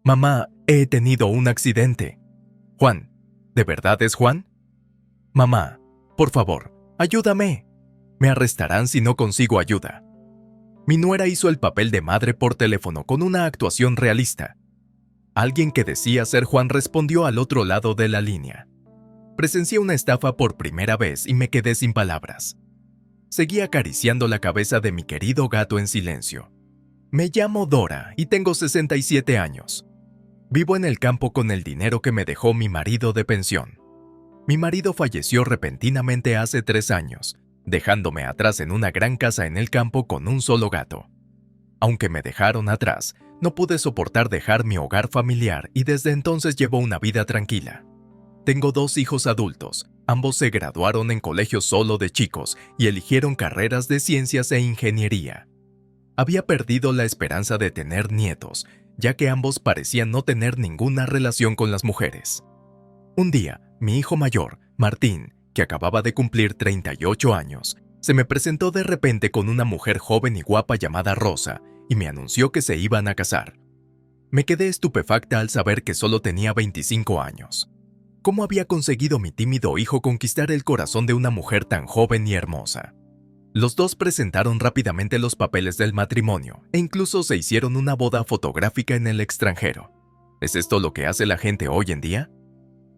Mamá, he tenido un accidente. Juan, ¿de verdad es Juan? Mamá, por favor, ayúdame. Me arrestarán si no consigo ayuda. Mi nuera hizo el papel de madre por teléfono con una actuación realista. Alguien que decía ser Juan respondió al otro lado de la línea. Presencié una estafa por primera vez y me quedé sin palabras. Seguí acariciando la cabeza de mi querido gato en silencio. Me llamo Dora y tengo 67 años. Vivo en el campo con el dinero que me dejó mi marido de pensión. Mi marido falleció repentinamente hace 3 años, dejándome atrás en una gran casa en el campo con un solo gato. Aunque me dejaron atrás, no pude soportar dejar mi hogar familiar y desde entonces llevo una vida tranquila. Tengo 2 hijos adultos, ambos se graduaron en colegios solo de chicos y eligieron carreras de ciencias e ingeniería. Había perdido la esperanza de tener nietos, ya que ambos parecían no tener ninguna relación con las mujeres. Un día, mi hijo mayor, Martín, que acababa de cumplir 38 años, se me presentó de repente con una mujer joven y guapa llamada Rosa y me anunció que se iban a casar. Me quedé estupefacta al saber que solo tenía 25 años. ¿Cómo había conseguido mi tímido hijo conquistar el corazón de una mujer tan joven y hermosa? Los dos presentaron rápidamente los papeles del matrimonio e incluso se hicieron una boda fotográfica en el extranjero. ¿Es esto lo que hace la gente hoy en día?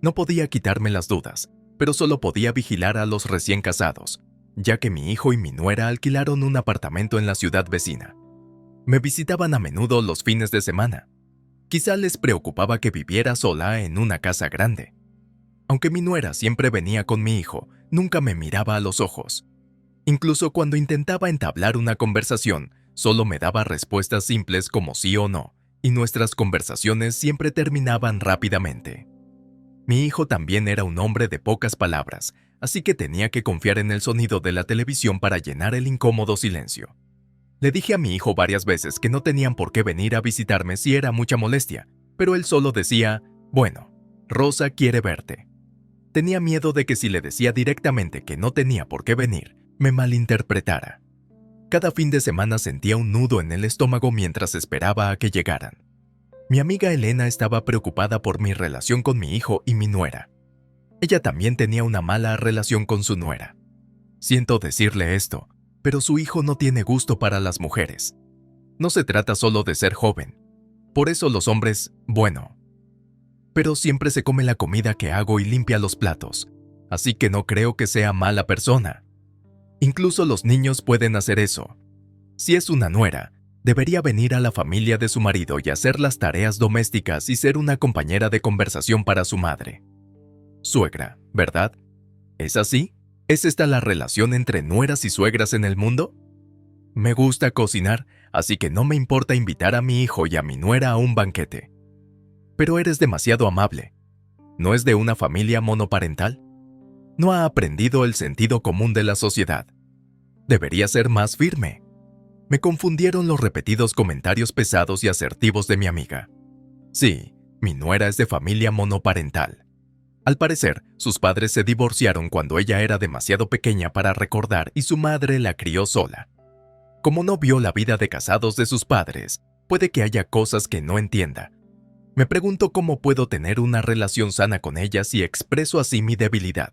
No podía quitarme las dudas, pero solo podía vigilar a los recién casados, ya que mi hijo y mi nuera alquilaron un apartamento en la ciudad vecina. Me visitaban a menudo los fines de semana. Quizá les preocupaba que viviera sola en una casa grande. Aunque mi nuera siempre venía con mi hijo, nunca me miraba a los ojos. Incluso cuando intentaba entablar una conversación, solo me daba respuestas simples como sí o no, y nuestras conversaciones siempre terminaban rápidamente. Mi hijo también era un hombre de pocas palabras, así que tenía que confiar en el sonido de la televisión para llenar el incómodo silencio. Le dije a mi hijo varias veces que no tenían por qué venir a visitarme si era mucha molestia, pero él solo decía, bueno, Rosa quiere verte. Tenía miedo de que si le decía directamente que no tenía por qué venir, me malinterpretara. Cada fin de semana sentía un nudo en el estómago mientras esperaba a que llegaran. Mi amiga Elena estaba preocupada por mi relación con mi hijo y mi nuera. Ella también tenía una mala relación con su nuera. Siento decirle esto, pero su hijo no tiene gusto para las mujeres. No se trata solo de ser joven. Por eso los hombres, bueno. Pero siempre se come la comida que hago y limpia los platos, así que no creo que sea mala persona. Incluso los niños pueden hacer eso. Si es una nuera, debería venir a la familia de su marido y hacer las tareas domésticas y ser una compañera de conversación para su madre. Suegra, ¿verdad? ¿Es así? ¿Es esta la relación entre nueras y suegras en el mundo? Me gusta cocinar, así que no me importa invitar a mi hijo y a mi nuera a un banquete. Pero eres demasiado amable. ¿No es de una familia monoparental? No ha aprendido el sentido común de la sociedad. Debería ser más firme. Me confundieron los repetidos comentarios pesados y asertivos de mi amiga. Sí, mi nuera es de familia monoparental. Al parecer, sus padres se divorciaron cuando ella era demasiado pequeña para recordar y su madre la crió sola. Como no vio la vida de casados de sus padres, puede que haya cosas que no entienda. Me pregunto cómo puedo tener una relación sana con ella si expreso así mi debilidad.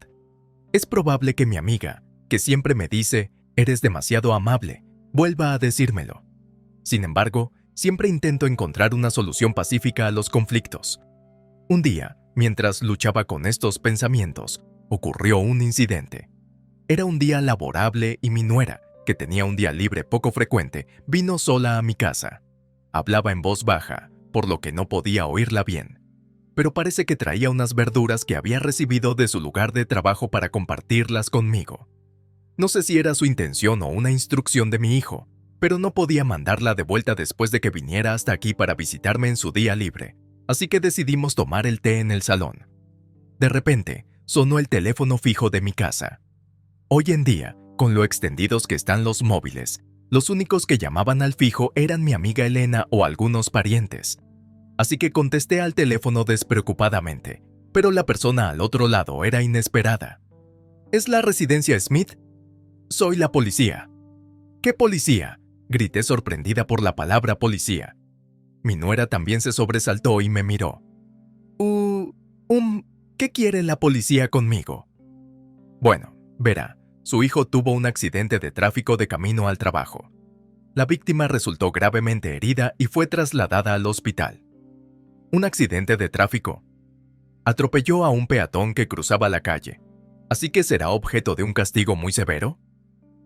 Es probable que mi amiga, que siempre me dice, eres demasiado amable, vuelva a decírmelo. Sin embargo, siempre intento encontrar una solución pacífica a los conflictos. Un día, mientras luchaba con estos pensamientos, ocurrió un incidente. Era un día laborable y mi nuera, que tenía un día libre poco frecuente, vino sola a mi casa. Hablaba en voz baja, por lo que no podía oírla bien. Pero parece que traía unas verduras que había recibido de su lugar de trabajo para compartirlas conmigo. No sé si era su intención o una instrucción de mi hijo, pero no podía mandarla de vuelta después de que viniera hasta aquí para visitarme en su día libre, así que decidimos tomar el té en el salón. De repente, sonó el teléfono fijo de mi casa. Hoy en día, con lo extendidos que están los móviles, los únicos que llamaban al fijo eran mi amiga Elena o algunos parientes. Así que contesté al teléfono despreocupadamente, pero la persona al otro lado era inesperada. ¿Es la residencia Smith? Soy la policía. ¿Qué policía? Grité sorprendida por la palabra policía. Mi nuera también se sobresaltó y me miró. ¿Qué quiere la policía conmigo? Bueno, verá, su hijo tuvo un accidente de tráfico de camino al trabajo. La víctima resultó gravemente herida y fue trasladada al hospital. Un accidente de tráfico. Atropelló a un peatón que cruzaba la calle. ¿Así que será objeto de un castigo muy severo?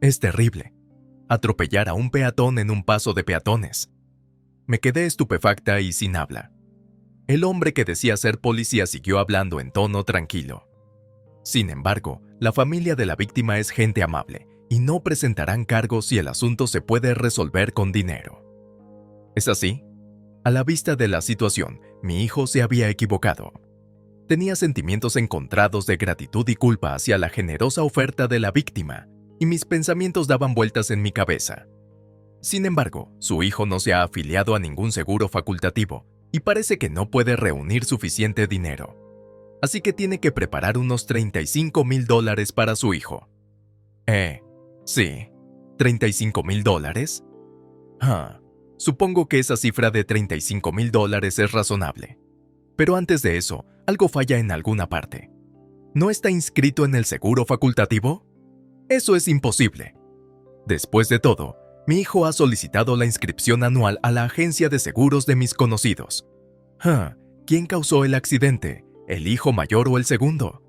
Es terrible. Atropellar a un peatón en un paso de peatones. Me quedé estupefacta y sin habla. El hombre que decía ser policía siguió hablando en tono tranquilo. Sin embargo, la familia de la víctima es gente amable y no presentarán cargos si el asunto se puede resolver con dinero. ¿Es así? A la vista de la situación, mi hijo se había equivocado. Tenía sentimientos encontrados de gratitud y culpa hacia la generosa oferta de la víctima, y mis pensamientos daban vueltas en mi cabeza. Sin embargo, su hijo no se ha afiliado a ningún seguro facultativo y parece que no puede reunir suficiente dinero. Así que tiene que preparar unos $35,000 para su hijo. Sí, $35,000. Supongo que esa cifra de $35,000 es razonable. Pero antes de eso, algo falla en alguna parte. ¿No está inscrito en el seguro facultativo? Eso es imposible. Después de todo, mi hijo ha solicitado la inscripción anual a la agencia de seguros de mis conocidos. ¿Quién causó el accidente? ¿El hijo mayor o el segundo?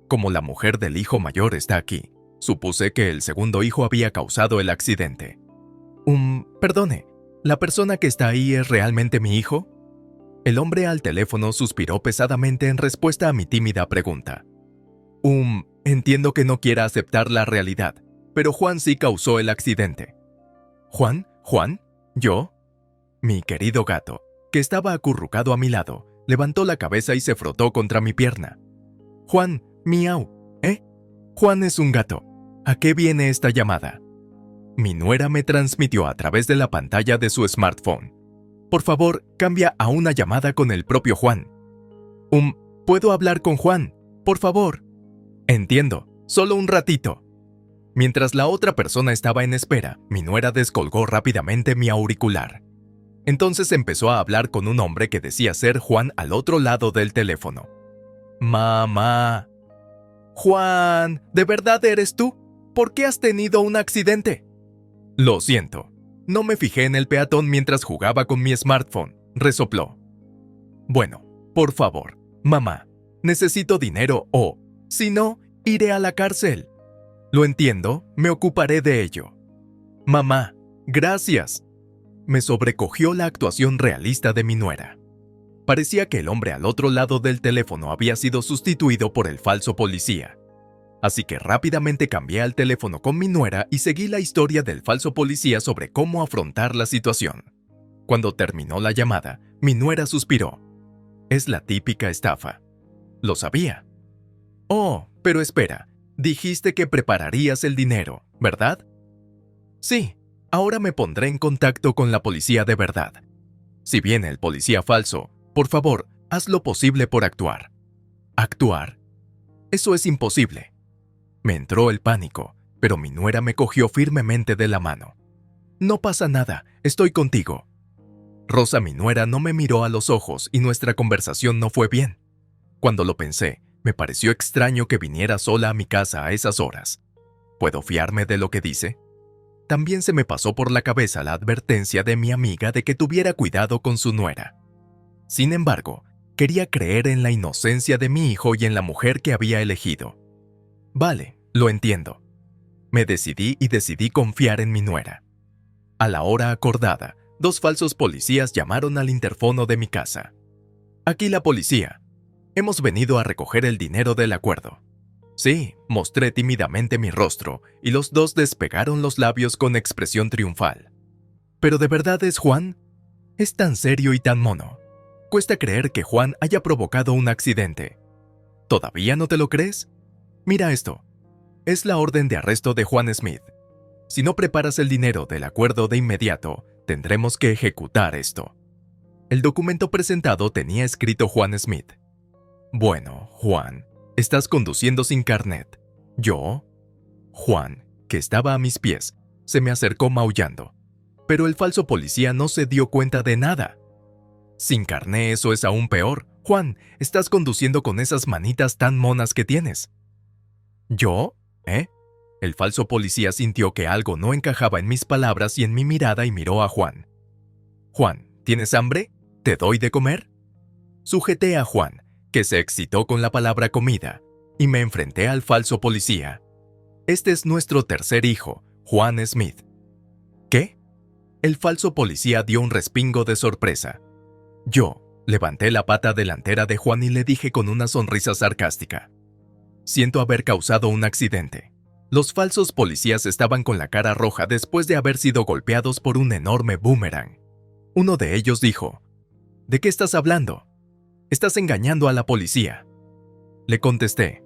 Como la mujer del hijo mayor está aquí, supuse que el segundo hijo había causado el accidente. Perdone, ¿la persona que está ahí es realmente mi hijo? El hombre al teléfono suspiró pesadamente en respuesta a mi tímida pregunta. Entiendo que no quiera aceptar la realidad, pero Juan sí causó el accidente. ¿Juan? ¿Yo? Mi querido gato, que estaba acurrucado a mi lado, levantó la cabeza y se frotó contra mi pierna. Juan, miau, Juan es un gato. ¿A qué viene esta llamada? Mi nuera me transmitió a través de la pantalla de su smartphone. Por favor, cambia a una llamada con el propio Juan. ¿Puedo hablar con Juan? Por favor. Entiendo, solo un ratito. Mientras la otra persona estaba en espera, mi nuera descolgó rápidamente mi auricular. Entonces empezó a hablar con un hombre que decía ser Juan al otro lado del teléfono. Mamá. Juan, ¿de verdad eres tú? ¿Por qué has tenido un accidente? Lo siento, no me fijé en el peatón mientras jugaba con mi smartphone, resopló. Bueno, por favor, mamá, necesito dinero o, si no, iré a la cárcel. Lo entiendo, me ocuparé de ello. Mamá, gracias. Me sobrecogió la actuación realista de mi nuera. Parecía que el hombre al otro lado del teléfono había sido sustituido por el falso policía. Así que rápidamente cambié al teléfono con mi nuera y seguí la historia del falso policía sobre cómo afrontar la situación. Cuando terminó la llamada, mi nuera suspiró. Es la típica estafa. Lo sabía. Oh, pero espera, dijiste que prepararías el dinero, ¿verdad? Sí, ahora me pondré en contacto con la policía de verdad. Si viene el policía falso, por favor, haz lo posible por actuar. ¿Actuar? Eso es imposible. Me entró el pánico, pero mi nuera me cogió firmemente de la mano. No pasa nada, estoy contigo. Rosa, mi nuera, no me miró a los ojos y nuestra conversación no fue bien. Cuando lo pensé, me pareció extraño que viniera sola a mi casa a esas horas. ¿Puedo fiarme de lo que dice? También se me pasó por la cabeza la advertencia de mi amiga de que tuviera cuidado con su nuera. Sin embargo, quería creer en la inocencia de mi hijo y en la mujer que había elegido. Vale, lo entiendo. Me decidí confiar en mi nuera. A la hora acordada, 2 falsos policías llamaron al interfono de mi casa. Aquí la policía. Hemos venido a recoger el dinero del acuerdo. Sí, mostré tímidamente mi rostro y los 2 despegaron los labios con expresión triunfal. ¿Pero de verdad es Juan? Es tan serio y tan mono. Cuesta creer que Juan haya provocado un accidente. ¿Todavía no te lo crees? Mira esto. Es la orden de arresto de Juan Smith. Si no preparas el dinero del acuerdo de inmediato, tendremos que ejecutar esto. El documento presentado tenía escrito Juan Smith. Bueno, Juan, estás conduciendo sin carnet. ¿Yo? Juan, que estaba a mis pies, se me acercó maullando. Pero el falso policía no se dio cuenta de nada. Sin carné eso es aún peor. Juan, estás conduciendo con esas manitas tan monas que tienes. ¿Yo? ¿Eh? El falso policía sintió que algo no encajaba en mis palabras y en mi mirada y miró a Juan. Juan, ¿tienes hambre? ¿Te doy de comer? Sujeté a Juan, que se excitó con la palabra comida, y me enfrenté al falso policía. Este es nuestro tercer hijo, Juan Smith. ¿Qué? El falso policía dio un respingo de sorpresa. Yo levanté la pata delantera de Juan y le dije con una sonrisa sarcástica: siento haber causado un accidente. Los falsos policías estaban con la cara roja después de haber sido golpeados por un enorme boomerang. Uno de ellos dijo: ¿de qué estás hablando? Estás engañando a la policía. Le contesté: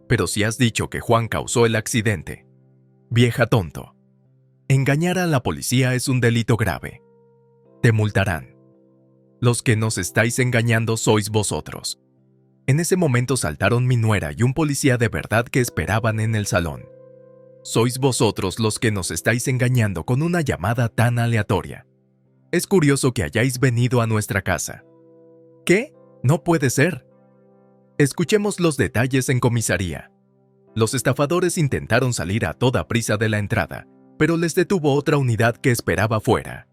pero si has dicho que Juan causó el accidente. Vieja tonto. Engañar a la policía es un delito grave. Te multarán. Los que nos estáis engañando sois vosotros. En ese momento saltaron mi nuera y un policía de verdad que esperaban en el salón. Sois vosotros los que nos estáis engañando con una llamada tan aleatoria. Es curioso que hayáis venido a nuestra casa. ¿Qué? No puede ser. Escuchemos los detalles en comisaría. Los estafadores intentaron salir a toda prisa de la entrada, pero les detuvo otra unidad que esperaba fuera.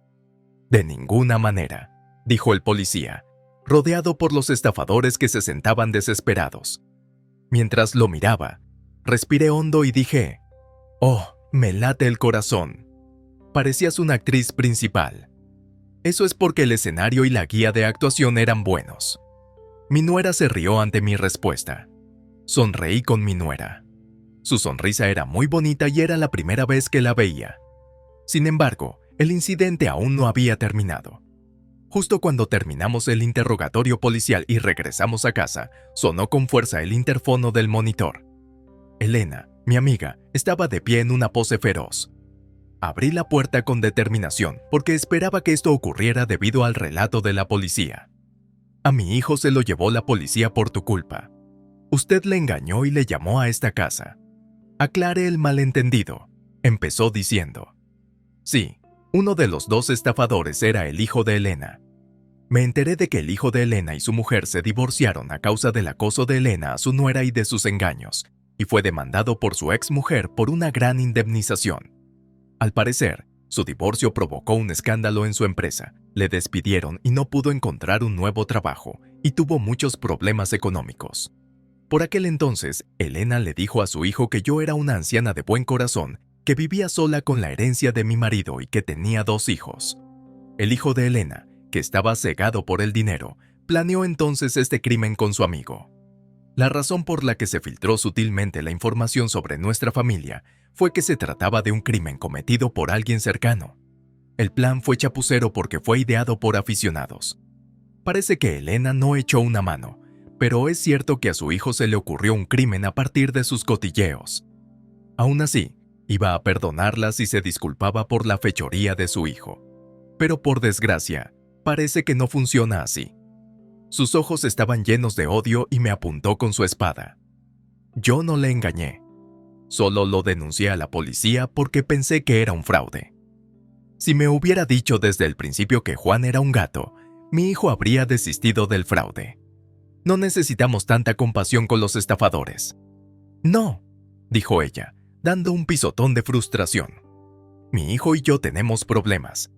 De ninguna manera, dijo el policía, rodeado por los estafadores que se sentaban desesperados. Mientras lo miraba, respiré hondo y dije: «Oh, me late el corazón. Parecías una actriz principal». Eso es porque el escenario y la guía de actuación eran buenos. Mi nuera se rió ante mi respuesta. Sonreí con mi nuera. Su sonrisa era muy bonita y era la primera vez que la veía. Sin embargo, el incidente aún no había terminado. Justo cuando terminamos el interrogatorio policial y regresamos a casa, sonó con fuerza el interfono del monitor. Elena, mi amiga, estaba de pie en una pose feroz. Abrí la puerta con determinación porque esperaba que esto ocurriera debido al relato de la policía. A mi hijo se lo llevó la policía por tu culpa. Usted le engañó y le llamó a esta casa. Aclare el malentendido, empezó diciendo. Sí, uno de los dos estafadores era el hijo de Elena. Me enteré de que el hijo de Elena y su mujer se divorciaron a causa del acoso de Elena a su nuera y de sus engaños, y fue demandado por su exmujer por una gran indemnización. Al parecer, su divorcio provocó un escándalo en su empresa, le despidieron y no pudo encontrar un nuevo trabajo, y tuvo muchos problemas económicos. Por aquel entonces, Elena le dijo a su hijo que yo era una anciana de buen corazón, que vivía sola con la herencia de mi marido y que tenía 2 hijos. El hijo de Elena, que estaba cegado por el dinero, planeó entonces este crimen con su amigo. La razón por la que se filtró sutilmente la información sobre nuestra familia fue que se trataba de un crimen cometido por alguien cercano. El plan fue chapucero porque fue ideado por aficionados. Parece que Elena no echó una mano, pero es cierto que a su hijo se le ocurrió un crimen a partir de sus cotilleos. Aún así, iba a perdonarla si se disculpaba por la fechoría de su hijo. Pero por desgracia, parece que no funciona así. Sus ojos estaban llenos de odio y me apuntó con su espada. Yo no le engañé. Solo lo denuncié a la policía porque pensé que era un fraude. Si me hubiera dicho desde el principio que Juan era un gato, mi hijo habría desistido del fraude. No necesitamos tanta compasión con los estafadores. No, dijo ella, dando un pisotón de frustración. Mi hijo y yo tenemos problemas.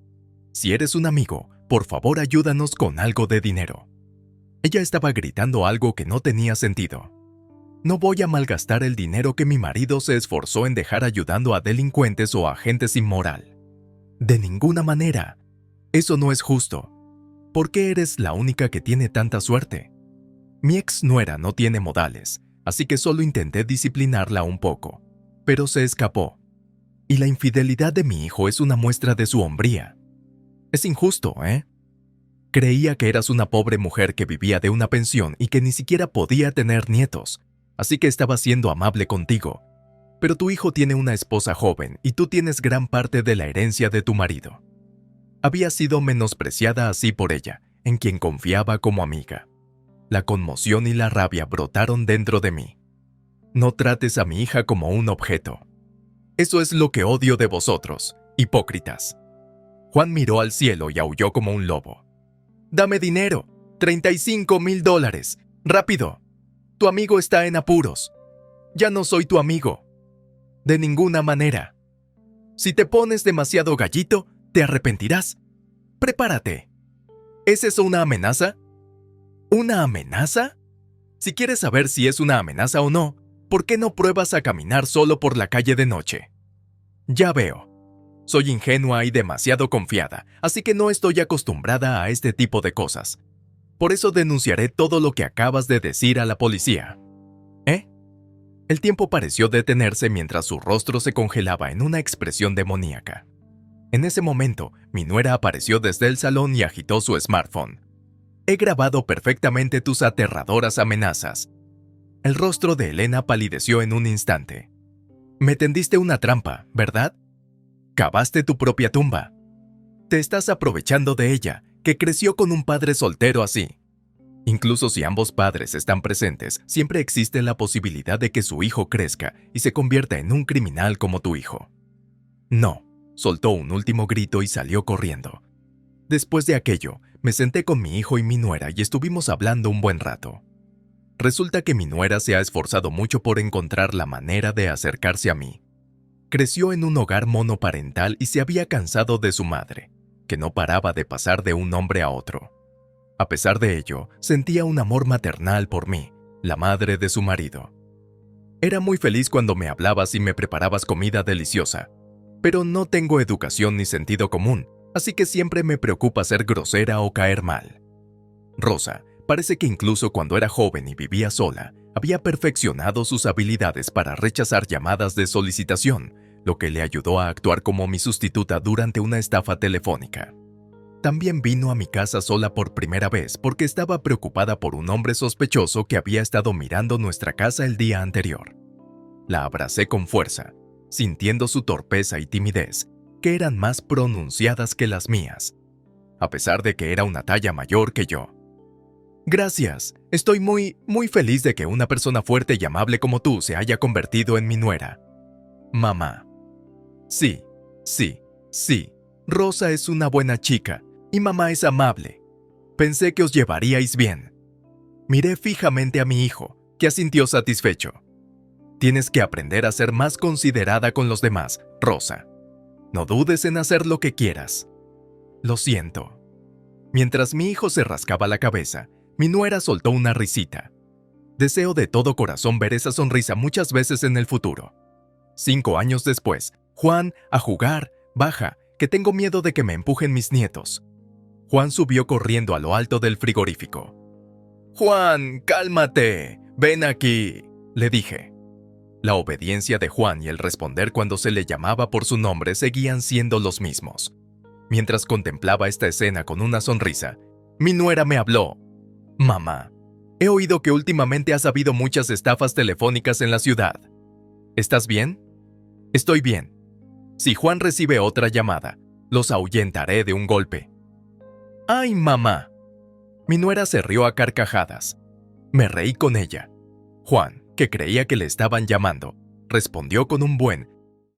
Si eres un amigo, por favor ayúdanos con algo de dinero. Ella estaba gritando algo que no tenía sentido. No voy a malgastar el dinero que mi marido se esforzó en dejar ayudando a delincuentes o a gente sin moral. De ninguna manera. Eso no es justo. ¿Por qué eres la única que tiene tanta suerte? Mi ex nuera no tiene modales, así que solo intenté disciplinarla un poco, pero se escapó. Y la infidelidad de mi hijo es una muestra de su hombría. Es injusto, ¿eh? Creía que eras una pobre mujer que vivía de una pensión y que ni siquiera podía tener nietos, así que estaba siendo amable contigo. Pero tu hijo tiene una esposa joven y tú tienes gran parte de la herencia de tu marido. Había sido menospreciada así por ella, en quien confiaba como amiga. La conmoción y la rabia brotaron dentro de mí. No trates a mi hija como un objeto. Eso es lo que odio de vosotros, hipócritas. Juan miró al cielo y aulló como un lobo. Dame dinero. $35,000. Rápido. Tu amigo está en apuros. Ya no soy tu amigo. De ninguna manera. Si te pones demasiado gallito, te arrepentirás. Prepárate. ¿Es eso una amenaza? ¿Una amenaza? Si quieres saber si es una amenaza o no, ¿por qué no pruebas a caminar solo por la calle de noche? Ya veo. Soy ingenua y demasiado confiada, así que no estoy acostumbrada a este tipo de cosas. Por eso denunciaré todo lo que acabas de decir a la policía. ¿Eh? El tiempo pareció detenerse mientras su rostro se congelaba en una expresión demoníaca. En ese momento, mi nuera apareció desde el salón y agitó su smartphone. He grabado perfectamente tus aterradoras amenazas. El rostro de Elena palideció en un instante. Me tendiste una trampa, ¿verdad? Cavaste tu propia tumba. Te estás aprovechando de ella, que creció con un padre soltero así. Incluso si ambos padres están presentes, siempre existe la posibilidad de que su hijo crezca y se convierta en un criminal como tu hijo. No, soltó un último grito y salió corriendo. Después de aquello, me senté con mi hijo y mi nuera y estuvimos hablando un buen rato. Resulta que mi nuera se ha esforzado mucho por encontrar la manera de acercarse a mí. Creció en un hogar monoparental y se había cansado de su madre, que no paraba de pasar de un hombre a otro. A pesar de ello, sentía un amor maternal por mí, la madre de su marido. Era muy feliz cuando me hablabas y me preparabas comida deliciosa, pero no tengo educación ni sentido común, así que siempre me preocupa ser grosera o caer mal. Rosa, parece que incluso cuando era joven y vivía sola, había perfeccionado sus habilidades para rechazar llamadas de solicitación, lo que le ayudó a actuar como mi sustituta durante una estafa telefónica. También vino a mi casa sola por primera vez porque estaba preocupada por un hombre sospechoso que había estado mirando nuestra casa el día anterior. La abracé con fuerza, sintiendo su torpeza y timidez, que eran más pronunciadas que las mías, a pesar de que era una talla mayor que yo. Gracias, estoy muy feliz de que una persona fuerte y amable como tú se haya convertido en mi nuera. Mamá. Sí, Rosa es una buena chica y mamá es amable. Pensé que os llevaríais bien. Miré fijamente a mi hijo, que asintió satisfecho. Tienes que aprender a ser más considerada con los demás, Rosa. No dudes en hacer lo que quieras. Lo siento. Mientras mi hijo se rascaba la cabeza, mi nuera soltó una risita. Deseo de todo corazón ver esa sonrisa muchas veces en el futuro. 5 años después, Juan, a jugar, baja, que tengo miedo de que me empujen mis nietos. Juan subió corriendo a lo alto del frigorífico. Juan, cálmate, ven aquí, le dije. La obediencia de Juan y el responder cuando se le llamaba por su nombre seguían siendo los mismos. Mientras contemplaba esta escena con una sonrisa, mi nuera me habló. Mamá, he oído que últimamente has habido muchas estafas telefónicas en la ciudad. ¿Estás bien? Estoy bien. Si Juan recibe otra llamada, los ahuyentaré de un golpe. ¡Ay, mamá! Mi nuera se rió a carcajadas. Me reí con ella. Juan, que creía que le estaban llamando, respondió con un buen